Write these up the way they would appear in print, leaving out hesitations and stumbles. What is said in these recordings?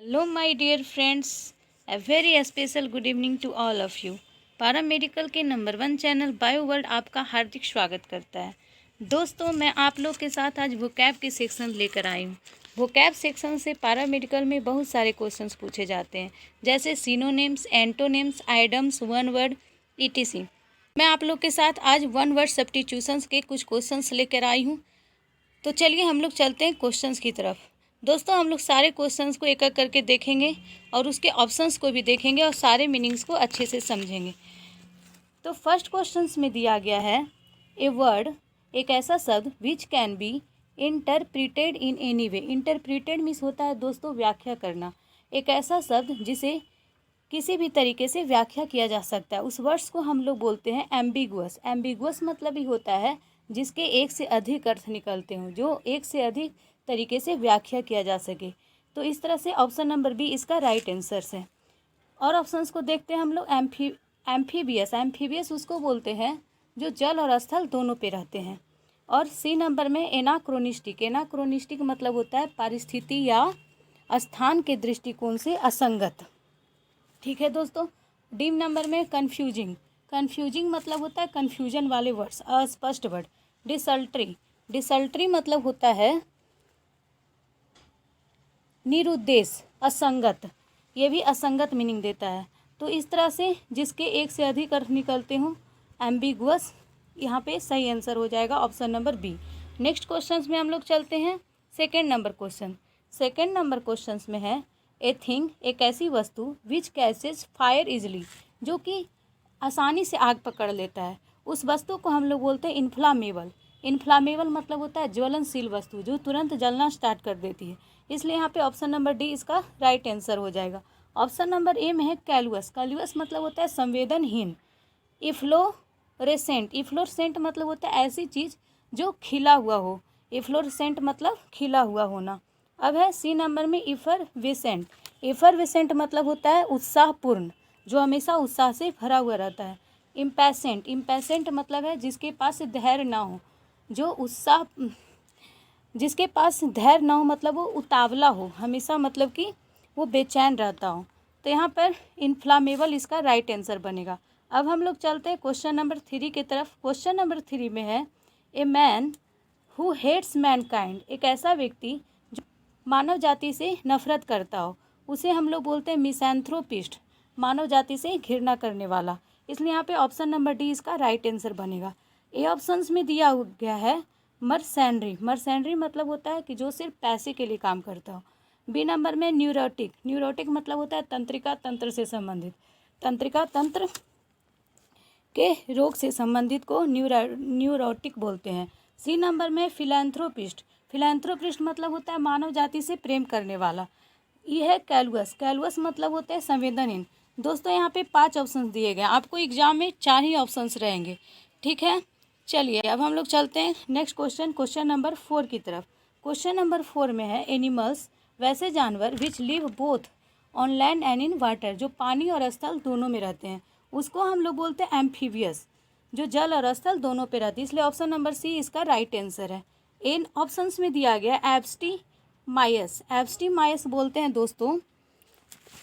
Hello, my dear friends. A very special good evening to all of you. Paramedical के number 1 channel bio world आपका हार्दिक स्वागत करता है। दोस्तों, मैं आप लोग के साथ आज वोकैब के सेक्शन लेकर आई हूँ। वोकैब सेक्शन से पैरामेडिकल में बहुत सारे क्वेश्चंस पूछे जाते हैं, जैसे synonyms, antonyms, idioms, one word etc. मैं आप लोग के साथ आज वन वर्ड सब्स्टिट्यूशंस के कुछ क्वेश्चंस लेकर आई हूँ। तो चलिए हम लोग चलते हैं क्वेश्चंस की तरफ। दोस्तों, हम लोग सारे क्वेश्चंस को एक एक करके देखेंगे और उसके ऑप्शंस को भी देखेंगे और सारे मीनिंग्स को अच्छे से समझेंगे। तो फर्स्ट क्वेश्चंस में दिया गया है, ए वर्ड एक ऐसा शब्द which can be interpreted in any way. Interpreted means होता है दोस्तों व्याख्या करना। एक ऐसा शब्द जिसे किसी भी तरीके से व्याख्या किया जा सकता है, उस वर्ड्स को हम लोग बोलते हैं एम्बिगुअस। एम्बिगुअस मतलब ही होता है जिसके एक से अधिक अर्थ निकलते हों, जो एक से अधिक तरीके से व्याख्या किया जा सके। तो इस तरह से ऑप्शन नंबर बी इसका राइट आंसर है। और ऑप्शंस को देखते हैं हम लोग। एम्फीबियस, एम्फीबियस उसको बोलते हैं जो जल और स्थल दोनों पे रहते हैं। और सी नंबर में एनाक्रोनिस्टिक, एनाक्रोनिस्टिक मतलब होता है परिस्थिति या स्थान के दृष्टिकोण से असंगत। ठीक है दोस्तों। डी नंबर में कन्फ्यूजिंग, कन्फ्यूजिंग मतलब होता है कन्फ्यूजन वाले वर्ड्स, अस्पष्ट वर्ड। डिसल्ट्री, डिसल्ट्री मतलब होता है निरुद्देश, असंगत। ये भी असंगत मीनिंग देता है। तो इस तरह से जिसके एक से अधिक अर्थ निकलते हों, एम्बिगुअस, यहाँ पे सही आंसर हो जाएगा option number B. Next questions में हम लोग चलते हैं। Second number question, second number questions में है, ए थिंग एक ऐसी वस्तु विच कैचेज फायर इजली, जो कि आसानी से आग पकड़ लेता है, उस वस्तु को हम लोग बोलते हैं इन्फ्लामेबल। इन्फ्लामेबल मतलब होता है ज्वलनशील वस्तु जो तुरंत जलना स्टार्ट कर देती है। इसलिए यहाँ पे ऑप्शन नंबर डी इसका राइट आंसर हो जाएगा। ऑप्शन नंबर ए में है कैलुअस, कैलुअस मतलब होता है संवेदनहीन। इफ्लोरेसेंट, इफ्लोरेसेंट मतलब होता है ऐसी चीज़ जो खिला हुआ हो। इफ्लोरेसेंट मतलब खिला हुआ होना। अब है सी नंबर में इफरवेसेंट, इफरवेसेंट मतलब होता है उत्साहपूर्ण, जो हमेशा उत्साह से भरा हुआ रहता है। इम्पैसेंट, इम्पैसेंट मतलब है जिसके पास धैर्य ना हो, जो उत्साह, जिसके पास धैर्य ना हो मतलब वो उतावला हो हमेशा, मतलब कि वो बेचैन रहता हो। तो यहाँ पर इन्फ्लामेबल इसका राइट आंसर बनेगा। अब हम लोग चलते हैं क्वेश्चन नंबर 3 की तरफ। क्वेश्चन नंबर 3 में है, a man who hates mankind, एक ऐसा व्यक्ति जो मानव जाति से नफरत करता हो, उसे हम लोग बोलते हैं मिसैंथ्रोपिस्ट, मानव जाति से घृणा करने वाला। इसलिए यहाँ पे ऑप्शन नंबर डी इसका राइट आंसर बनेगा। ए ऑप्शंस में दिया गया है मर्सेंड्री, मर्सेंड्री मतलब होता है कि जो सिर्फ पैसे के लिए काम करता हो। बी नंबर में न्यूरोटिक, न्यूरोटिक मतलब होता है तंत्रिका तंत्र से संबंधित, तंत्रिका तंत्र के रोग से संबंधित को न्यूरोटिक बोलते हैं। सी नंबर में फिलैंथ्रोपिस्ट, फिलैंथ्रोपिस्ट मतलब होता है मानव जाति से प्रेम करने वाला। ये है कैलुअस, कैलुअस मतलब होता है संवेदनहीन। दोस्तों, यहाँ पे 5 ऑप्शंस दिए गए, आपको एग्जाम में 4 ही ऑप्शंस रहेंगे। ठीक है, चलिए अब हम लोग चलते हैं नेक्स्ट क्वेश्चन, क्वेश्चन नंबर 4 की तरफ। क्वेश्चन नंबर 4 में है, एनिमल्स वैसे जानवर which live both on land and in water, जो पानी और स्थल दोनों में रहते हैं, उसको हम लोग बोलते हैं एम्फीबियस, जो जल और स्थल दोनों पे रहती है। इसलिए ऑप्शन नंबर सी इसका राइट आंसर है। इन ऑप्शंस में दिया गया एब्स्टीमाइस, एब्स्टीमाइस बोलते हैं दोस्तों,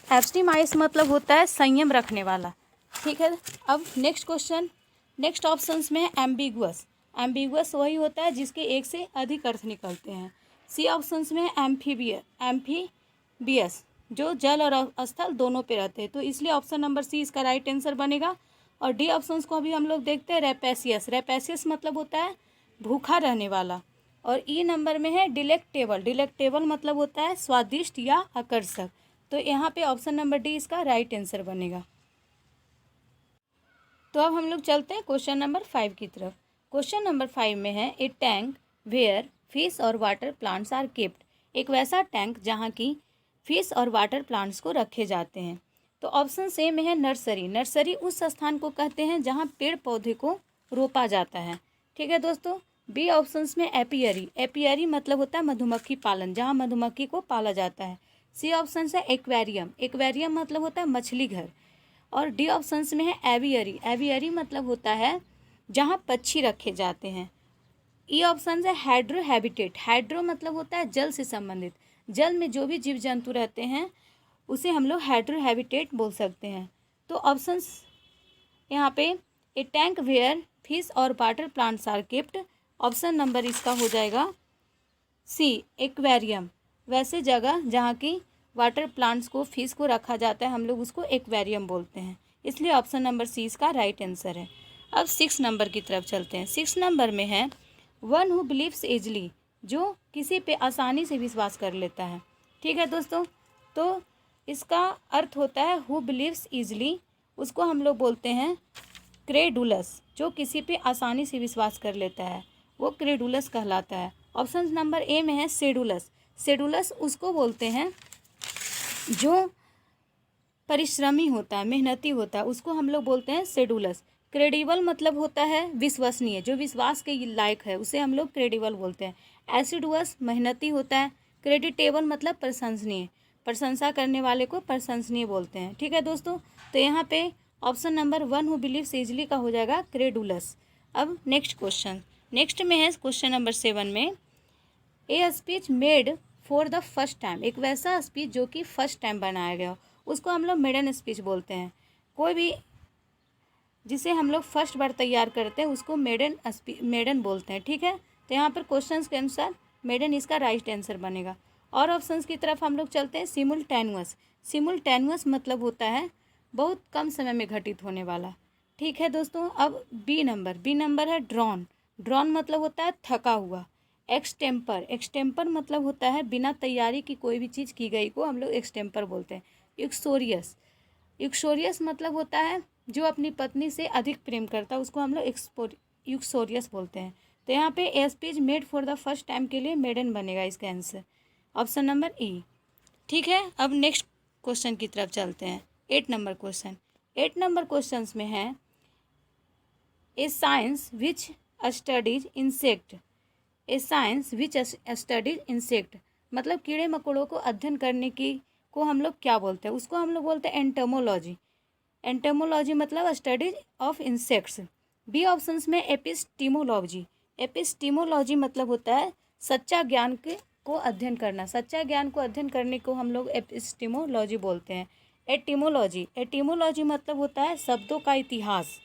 एब्स्टीमाइस मतलब होता है संयम रखने वाला। ठीक है, अब नेक्स्ट क्वेश्चन, नेक्स्ट ऑप्शंस में है एम्बिगुअस, एम्बिगुअस वही होता है जिसके एक से अधिक अर्थ निकलते हैं। सी ऑप्शंस में है एम्फीबियस, जो जल और स्थल दोनों पे रहते हैं, तो इसलिए ऑप्शन नंबर सी इसका राइट आंसर बनेगा। और डी ऑप्शंस को अभी हम लोग देखते हैं, रेपेसियस, रेपेसियस मतलब होता है भूखा रहने वाला। और ई नंबर में है डिलेक्टेबल, डिलेक्टेबल मतलब होता है स्वादिष्ट या आकर्षक। तो यहाँ पे ऑप्शन नंबर डी इसका राइट आंसर बनेगा। तो अब हम लोग चलते हैं क्वेश्चन नंबर 5 की तरफ। क्वेश्चन नंबर 5 में है, ए टैंक वेयर फिश और वाटर प्लांट्स आर केप्ट, एक वैसा टैंक जहाँ की फिश और वाटर प्लांट्स को रखे जाते हैं। तो ऑप्शन ए में है नर्सरी, नर्सरी उस स्थान को कहते हैं जहाँ पेड़ पौधे को रोपा जाता है। ठीक है दोस्तों। बी ऑप्शंस में एपियरी, एपियरी मतलब होता है मधुमक्खी पालन, जहाँ मधुमक्खी को पाला जाता है। सी ऑप्शन है एक्वेरियम, एक्वेरियम मतलब होता है मछली घर। और डी ऑप्शंस में है एवियरी, एवियरी मतलब होता है जहाँ पक्षी रखे जाते हैं। ई ऑप्शन है हाइड्रो हैबिटेट, हाइड्रो मतलब होता है जल से संबंधित, जल में जो भी जीव जंतु रहते हैं उसे हम लोग हेटेरोहैबिटेट बोल सकते हैं। तो ऑप्शंस यहाँ पे ए टैंक वेयर फिश और water plants are kept, option number इसका हो जाएगा सी एक्वेरियम। वैसे जगह जहाँ की वाटर प्लांट्स को फिश को रखा जाता है हम लोग उसको एक्वेरियम बोलते हैं, इसलिए ऑप्शन नंबर सी इसका राइट आंसर है। अब 6 नंबर की तरफ चलते हैं। 6 नंबर में है वन हु बिलीव्स इजली, जो किसी पे आसानी से विश्वास कर लेता है। ठीक है दोस्तों, तो इसका अर्थ होता है हु बिलीव्स इजली, उसको हम लोग बोलते हैं क्रेडुलस। जो किसी पे आसानी से विश्वास कर लेता है वो क्रेडुलस कहलाता है। ऑप्शन नंबर ए में है सेडुलस। सेडुलस उसको बोलते हैं जो परिश्रमी होता है, मेहनती होता है, उसको हम लोग बोलते हैं सेडुलस। क्रेडिबल मतलब होता है विश्वसनीय, जो विश्वास के लायक है उसे हम लोग क्रेडिबल बोलते हैं। एसिडुअस मेहनती होता है। क्रेडिटेबल मतलब प्रशंसनीय, प्रशंसा करने वाले को प्रशंसनीय बोलते हैं। ठीक है दोस्तों, तो यहाँ पे option number 1 who believes easily का हो जाएगा क्रेडुलस। अब नेक्स्ट क्वेश्चन, नेक्स्ट में है क्वेश्चन नंबर 7 में a speech made for the first time, एक वैसा स्पीच जो कि फर्स्ट टाइम बनाया गया हो उसको हम लोग मेडन स्पीच बोलते हैं। कोई भी जिसे हम लोग फर्स्ट बार तैयार करते हैं उसको मेडन बोलते हैं। ठीक है, तो यहाँ पर क्वेश्चंस के अनुसार मेडन इसका राइट आंसर बनेगा। और ऑप्शंस की तरफ हम लोग चलते हैं। सिमुल्टेनियस, सिमुल्टेनियस मतलब होता है बहुत कम समय में घटित होने वाला। ठीक है दोस्तों, अब बी नंबर है ड्रॉन। ड्रॉन मतलब होता है थका हुआ। एक्सटेम्पर, एक्सटेम्पर मतलब होता है बिना तैयारी की कोई भी चीज़ की गई को हम लोग एक्सटेम्पर बोलते हैं। युक्सोरियस, युक्सोरियस मतलब होता है जो अपनी पत्नी से अधिक प्रेम करता है उसको हम लोग युक्सोरियस बोलते हैं। तो यहाँ पे a speech made for the first time के लिए मेडन बनेगा इसका आंसर, ऑप्शन नंबर ई। ठीक है, अब नेक्स्ट क्वेश्चन की तरफ चलते हैं। 8 नंबर क्वेश्चन, 8 नंबर क्वेश्चन में है ए science which studies insect, A science which studies insect मतलब कीड़े मकोड़ों को अध्ययन करने की को हम लोग क्या बोलते हैं, उसको हम लोग बोलते हैं एंटोमोलॉजी। एंटोमोलॉजी मतलब studies of insects. B options में एपिस्टीमोलॉजी, एपिस्टीमोलॉजी मतलब होता है सच्चा ज्ञान को अध्ययन करना, सच्चा ज्ञान को अध्ययन करने को हम लोग एपिस्टीमोलॉजी बोलते हैं। एटिमोलॉजी, एटिमोलॉजी मतलब होता है शब्दों का इतिहास।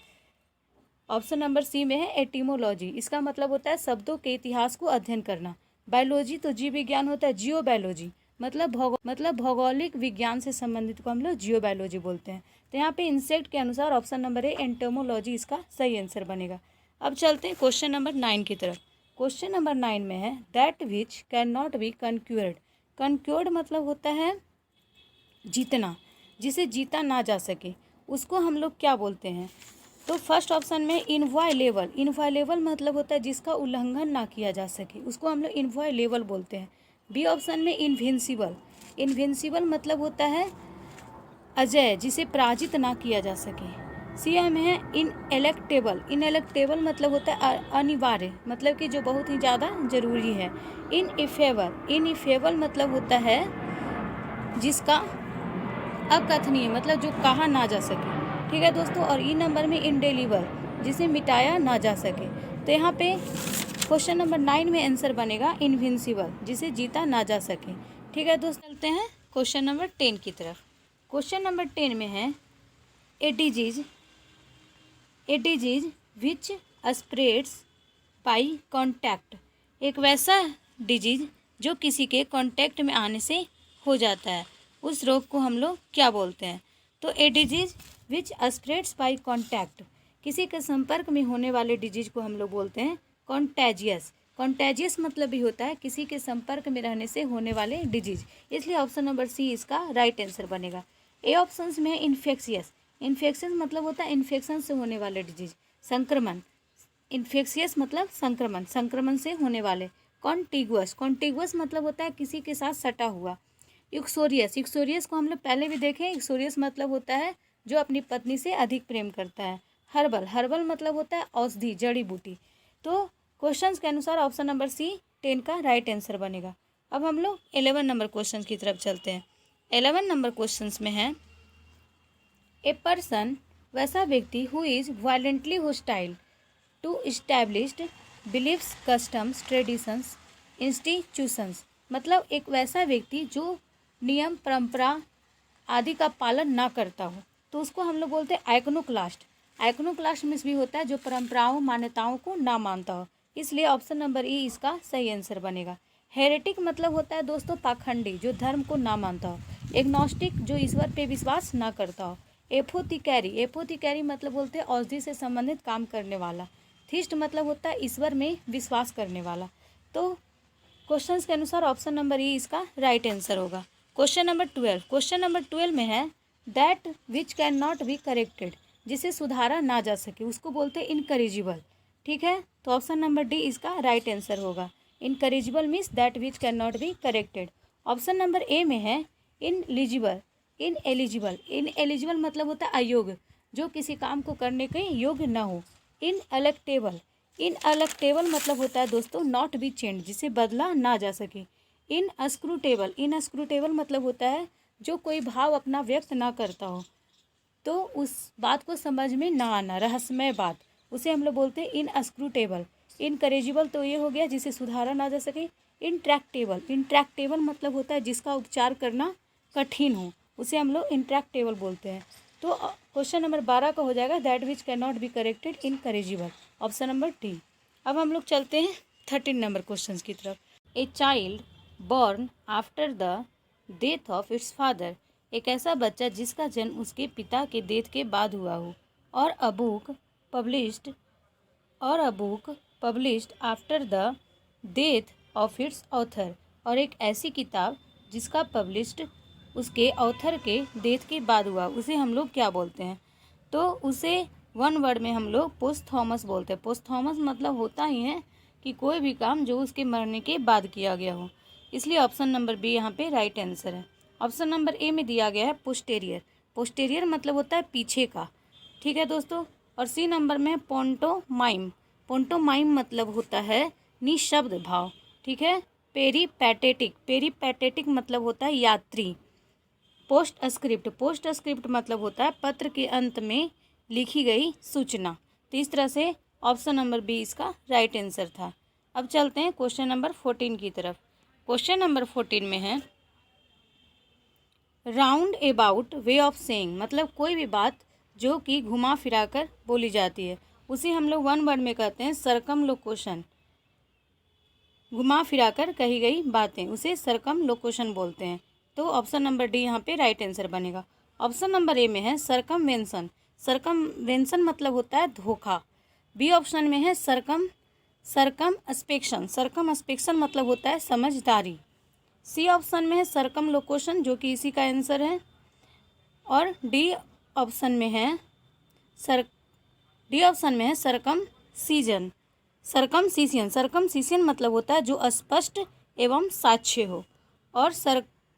ऑप्शन नंबर सी में है एटिमोलॉजी, इसका मतलब होता है शब्दों के इतिहास को अध्ययन करना। बायोलॉजी तो जीव विज्ञान होता है। जियो बायोलॉजी मतलब भौगोलिक विज्ञान से संबंधित को हम लोग जियो बायोलॉजी बोलते हैं। तो यहाँ पे इंसेक्ट के अनुसार ऑप्शन नंबर ए एंटोमोलॉजी इसका सही आंसर बनेगा। अब चलते हैं क्वेश्चन नंबर 9 की तरफ। क्वेश्चन नंबर 9 में है that which can not be conquered. Conquered मतलब होता है जीतना, जिसे जीता ना जा सके उसको हम लोग क्या बोलते हैं। तो फर्स्ट ऑप्शन में इनवायलेबल, इनवायलेबल मतलब होता है जिसका उल्लंघन ना किया जा सके उसको हम लोग इनवायलेबल बोलते हैं। बी ऑप्शन में इनविंसिबल, इनविंसिबल मतलब होता है अजय, जिसे पराजित ना किया जा सके। सी में है इनएलेक्टेबल, इनएलेक्टेबल मतलब होता है अनिवार्य, मतलब कि जो बहुत ही ज़्यादा जरूरी है। इनइफेबल, इनइफेबल मतलब होता है जिसका अकथनीय मतलब जो कहा ना जा सके। ठीक है दोस्तों, और ई नंबर में इंडेलिबल, जिसे मिटाया ना जा सके। तो यहाँ पे क्वेश्चन नंबर 9 में आंसर बनेगा इनविंसिबल, जिसे जीता ना जा सके। ठीक है दोस्तों, चलते हैं क्वेश्चन नंबर 10 की तरफ। क्वेश्चन नंबर 10 में है a disease which spreads by contact, एक वैसा डिजीज जो किसी के कांटेक्ट में आने से हो जाता है, उस रोग को हम लोग क्या बोलते हैं। तो a disease which spreads by contact, किसी के संपर्क में होने वाले डिजीज को हम लोग बोलते हैं कॉन्टेजियस। कॉन्टेजियस मतलब भी होता है किसी के संपर्क में रहने से होने वाले डिजीज, इसलिए ऑप्शन नंबर सी इसका राइट आंसर बनेगा। ए ऑप्शन में है इन्फेक्शियस, इन्फेक्शन मतलब होता है इन्फेक्शन से होने वाले डिजीज। संक्रमण, इन्फेक्शियस मतलब संक्रमण, संक्रमण से होने वाले। कॉन्टिगुअस, कॉन्टिगुअस मतलब होता है किसी के साथ सटा हुआ। युक्सोरियस, युक्सोरियस को हम लोग पहले भी देखें, युक्सोरियस मतलब होता है जो अपनी पत्नी से अधिक प्रेम करता है। हर्बल, हर्बल मतलब होता है औषधि, जड़ी बूटी। तो क्वेश्चंस के अनुसार ऑप्शन नंबर सी 10 का राइट आंसर बनेगा। अब हम लोग 11 नंबर क्वेश्चन की तरफ चलते हैं। 11 नंबर क्वेश्चंस में है ए पर्सन, वैसा व्यक्ति who is violently hostile to established beliefs, customs, traditions, institutions मतलब एक वैसा व्यक्ति जो नियम, परंपरा आदि का पालन ना करता हो तो उसको हम लोग बोलते हैं आइकोनोक्लास्ट। आइकोनोक्लास्ट मीन्स भी होता है जो परंपराओं मान्यताओं को ना मानता हो, इसलिए ऑप्शन नंबर ई इसका सही आंसर बनेगा। हेरेटिक मतलब होता है दोस्तों पाखंडी, जो धर्म को ना मानता हो। एग्नोस्टिक, जो ईश्वर पे विश्वास ना करता हो। एपोथिकैरी मतलब बोलते हैं औषधि से संबंधित काम करने वाला। थीस्ट मतलब होता है ईश्वर में विश्वास करने वाला। तो क्वेश्चंस के अनुसार ऑप्शन नंबर ई इसका राइट आंसर होगा। क्वेश्चन नंबर 12 में है that which can not be corrected, जिसे सुधारा ना जा सके उसको बोलते हैं इनकरेजिबल। ठीक है, तो ऑप्शन नंबर डी इसका राइट आंसर होगा। Incorrigible means that which can not be corrected. Option number A में है इनएलिजिबल मतलब होता है अयोग्य, जो किसी काम को करने के योग्य ना हो। इनअलेक्टेबल मतलब होता है दोस्तों नॉट बी चेंज, जिसे बदला ना जा सके। इनस्क्रूटेबल मतलब होता है जो कोई भाव अपना व्यक्त ना करता हो तो उस बात को समझ में ना आना, रहस्यमय बात, उसे हम लोग बोलते हैं इनस्क्रूटेबल। इनकरेजिबल तो ये हो गया जिसे सुधारा ना जा सके। इंट्रैक्टेबल मतलब होता है जिसका उपचार करना कठिन हो, उसे हम लोग इंट्रैक्टेबल बोलते हैं। तो क्वेश्चन नंबर 12 का हो जाएगा that which can not be corrected incorrigible, option number D. अब हम लोग चलते हैं 13 नंबर क्वेश्चन की तरफ। A child born after the death of its father, एक ऐसा बच्चा जिसका जन्म उसके पिता के डेथ के बाद हुआ हो। और a book published after the death of its author, और एक ऐसी किताब जिसका पब्लिश्ड उसके ऑथर के डेथ के बाद हुआ, उसे हम लोग क्या बोलते हैं? तो उसे वन वर्ड में हम लोग पोस्थॉमस बोलते हैं। पोस्थॉमस मतलब होता ही है कि कोई भी काम जो उसके मरने के बाद किया गया हो, इसलिए ऑप्शन नंबर बी यहाँ पे राइट आंसर है। ऑप्शन नंबर ए में दिया गया है पोस्टेरियर मतलब होता है पीछे का। ठीक है दोस्तों, और सी नंबर में पोंटोमाइम मतलब होता है निशब्द भाव। ठीक है, पेरीपैटेटिक मतलब होता है यात्री। पोस्टस्क्रिप्ट मतलब होता है पत्र के अंत में लिखी गई सूचना। तो इस तरह से ऑप्शन नंबर बी इसका राइट आंसर था। अब चलते हैं क्वेश्चन नंबर 14 की तरफ। क्वेश्चन नंबर 14 में है round about way of saying, मतलब कोई भी बात जो कि घुमा फिरा कर बोली जाती है उसे हम लोग वन वर्ड में कहते हैं सर्कमलोकेशन। घुमा फिरा कर कही गई बातें उसे सर्कमलोकेशन बोलते हैं। तो ऑप्शन नंबर डी यहाँ पे राइट आंसर बनेगा। ऑप्शन नंबर ए में है सर्कमवेंशन मतलब होता है धोखा। बी ऑप्शन में है सर्कमस्पेक्शन मतलब होता है समझदारी। सी ऑप्शन में है सर्कमलोकेशन जो कि इसी का आंसर है। और डी ऑप्शन में है सर्कमसीशन मतलब होता है जो स्पष्ट एवं साक्ष्य हो। और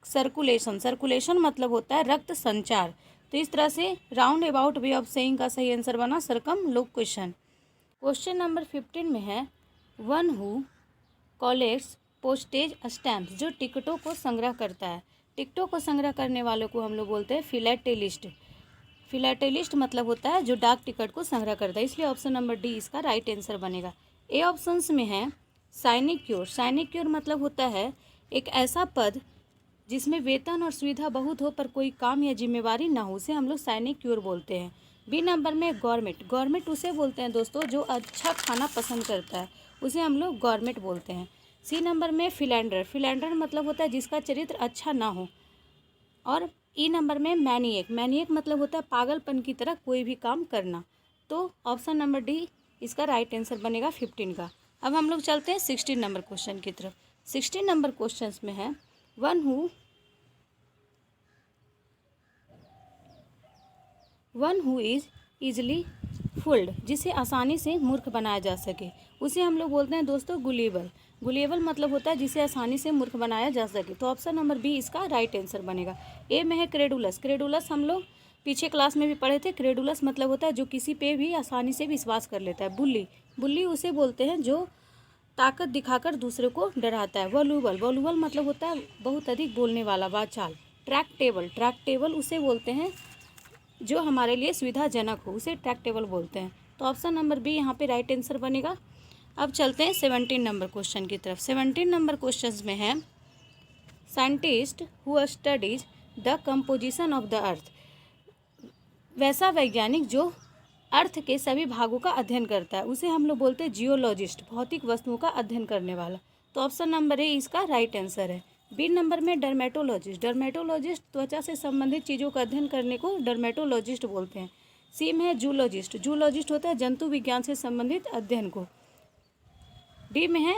सर्कुलेशन मतलब होता है रक्त संचार। तो इस तरह से round about way of saying का सही आंसर बना सर्कमलोकेशन। क्वेश्चन नंबर 15 में है one who collects postage stamps, जो टिकटों को संग्रह करता है। टिकटों को संग्रह करने वालों को हम लोग बोलते हैं फिलैटेलिस्ट मतलब होता है जो डाक टिकट को संग्रह करता है, इसलिए ऑप्शन नंबर डी इसका राइट आंसर बनेगा। ए ऑप्शंस में है साइनिक्योर मतलब होता है एक ऐसा पद जिसमें वेतन और सुविधा बहुत हो पर कोई काम या जिम्मेवारी ना हो, उसे हम लोग साइनिक्योर बोलते हैं। बी नंबर में गवर्नमेंट उसे बोलते हैं दोस्तों जो अच्छा खाना पसंद करता है, उसे हम लोग गवर्नमेंट बोलते हैं। सी नंबर में फिलैंडर मतलब होता है जिसका चरित्र अच्छा ना हो। और ई नंबर में मैनिएक मतलब होता है पागलपन की तरह कोई भी काम करना। तो ऑप्शन नंबर डी इसका राइट आंसर बनेगा 15 का। अब हम लोग चलते हैं 16 नंबर क्वेश्चन की तरफ। 16 नंबर क्वेश्चन में है वन हु इज इजली फुल्ड, जिसे आसानी से मूर्ख बनाया जा सके, उसे हम लोग बोलते हैं दोस्तों गुलिएबल मतलब होता है जिसे आसानी से मूर्ख बनाया जा सके। तो ऑप्शन नंबर बी इसका राइट आंसर बनेगा। ए में है क्रेडुलस हम लोग पीछे क्लास में भी पढ़े थे। क्रेडुलस मतलब होता है जो किसी पे भी आसानी से विश्वास कर लेता है। बुल्ली उसे बोलते हैं जो ताकत दिखाकर दूसरे को डराता है। वॉल्यूबल मतलब होता है बहुत अधिक बोलने वाला, वाचाल। ट्रैक्टेबल उसे बोलते हैं जो हमारे लिए सुविधाजनक हो, उसे ट्रैक्टेबल बोलते हैं। तो ऑप्शन नंबर बी यहाँ पे राइट आंसर बनेगा। अब चलते हैं 17 नंबर क्वेश्चन की तरफ। 17 नंबर क्वेश्चन में है scientist who studies the composition of the earth. वैसा वैज्ञानिक जो अर्थ के सभी भागों का अध्ययन करता है उसे हम लोग बोलते हैं जियोलॉजिस्ट, भौतिक वस्तुओं का अध्ययन करने वाला। तो ऑप्शन नंबर ए इसका राइट आंसर है। बी नंबर में डर्मेटोलॉजिस्ट, डर्मेटोलॉजिस्ट त्वचा से संबंधित चीज़ों का अध्ययन करने को डर्मेटोलॉजिस्ट बोलते हैं। सी में है जूलॉजिस्ट, जूलॉजिस्ट होता है जंतु विज्ञान से संबंधित अध्ययन को। डी में है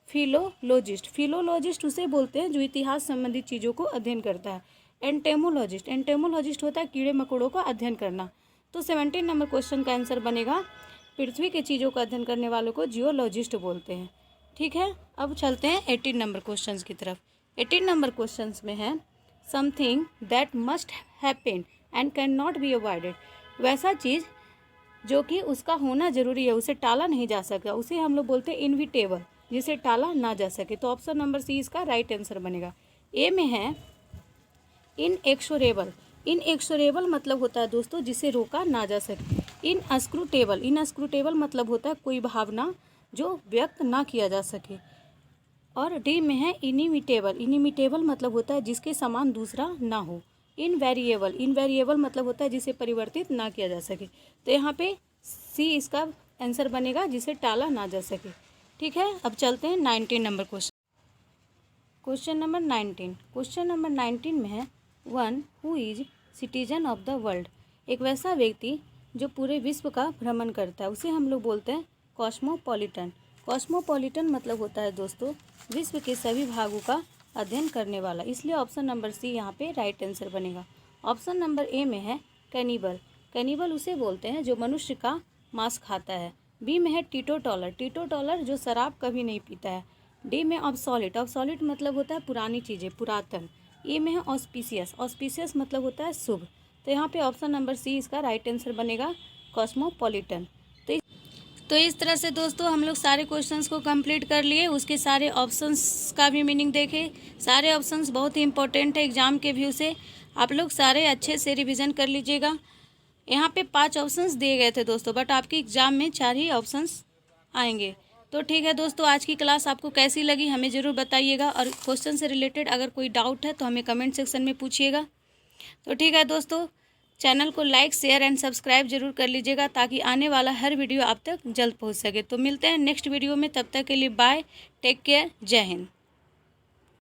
फिलोलॉजिस्ट, फिलोलॉजिस्ट उसे बोलते हैं जो इतिहास संबंधित चीज़ों को अध्ययन करता है। एंटेमोलॉजिस्ट, एंटेमोलॉजिस्ट होता है कीड़े मकोड़ों का अध्ययन करना। तो 17 नंबर क्वेश्चन का आंसर बनेगा पृथ्वी के चीज़ों का अध्ययन करने वालों को जियोलॉजिस्ट बोलते हैं। ठीक है, अब चलते हैं 18 नंबर क्वेश्चन की तरफ। 18 नंबर क्वेश्चन में है something that must happen and can not be avoided. वैसा चीज़ जो कि उसका होना जरूरी है, उसे टाला नहीं जा सकता, उसे हम लोग बोलते हैं इनविटेबल, जिसे टाला ना जा सके। तो ऑप्शन नंबर सी इसका राइट आंसर बनेगा। ए में है इनएक्सोरेबल, इनएक्सोरेबल मतलब होता है दोस्तों जिसे रोका ना जा सके। इनस्क्रूटेबल, इनस्क्रूटेबल मतलब होता है कोई भावना जो व्यक्त ना किया जा सके। और डी में है इनिमिटेबल, इनिमिटेबल मतलब होता है जिसके समान दूसरा ना हो। इनवेरिएबल, इनवेरिएबल मतलब होता है जिसे परिवर्तित ना किया जा सके। तो यहाँ पे सी इसका आंसर बनेगा जिसे टाला ना जा सके। ठीक है, अब चलते हैं 19 number question. Question number 19, question number 19 में है one who is citizen of the world. एक वैसा व्यक्ति जो पूरे विश्व का भ्रमण करता है उसे हम लोग बोलते हैं कॉस्मोपॉलिटन। कॉस्मोपॉलिटन मतलब होता है दोस्तों विश्व के सभी भागों का अध्ययन करने वाला, इसलिए ऑप्शन नंबर सी यहाँ पे राइट आंसर बनेगा। ऑप्शन नंबर ए में है कैनिबल, कैनिबल उसे बोलते हैं जो मनुष्य का मांस खाता है। बी में है टीटोटॉलर, टीटोटॉलर जो शराब कभी नहीं पीता है। डी में ऑब्सोलिट, ऑब्सोलिट मतलब होता है पुरानी चीज़ें, पुरातन। ए में है ऑस्पिशियस, ऑस्पिशियस मतलब होता है शुभ। तो यहाँ पे ऑप्शन नंबर सी इसका राइट आंसर बनेगा कॉस्मोपॉलिटन। तो इस तरह से दोस्तों हम लोग सारे क्वेश्चंस को कंप्लीट कर लिए, उसके सारे ऑप्शंस का भी मीनिंग देखे। सारे ऑप्शंस बहुत ही इंपॉर्टेंट है एग्जाम के व्यू से, आप लोग सारे अच्छे से रिवीजन कर लीजिएगा। यहाँ पे 5 ऑप्शंस दिए गए थे दोस्तों, बट आपके एग्जाम में 4 ही ऑप्शंस आएंगे। तो ठीक है दोस्तों, आज की क्लास आपको कैसी लगी हमें ज़रूर बताइएगा, और क्वेश्चन से रिलेटेड अगर कोई डाउट है तो हमें कमेंट सेक्शन में पूछिएगा। तो ठीक है दोस्तों, चैनल को लाइक शेयर एंड सब्सक्राइब जरूर कर लीजिएगा ताकि आने वाला हर वीडियो आप तक जल्द पहुंच सके। तो मिलते हैं नेक्स्ट वीडियो में, तब तक के लिए बाय, टेक केयर, जय हिंद।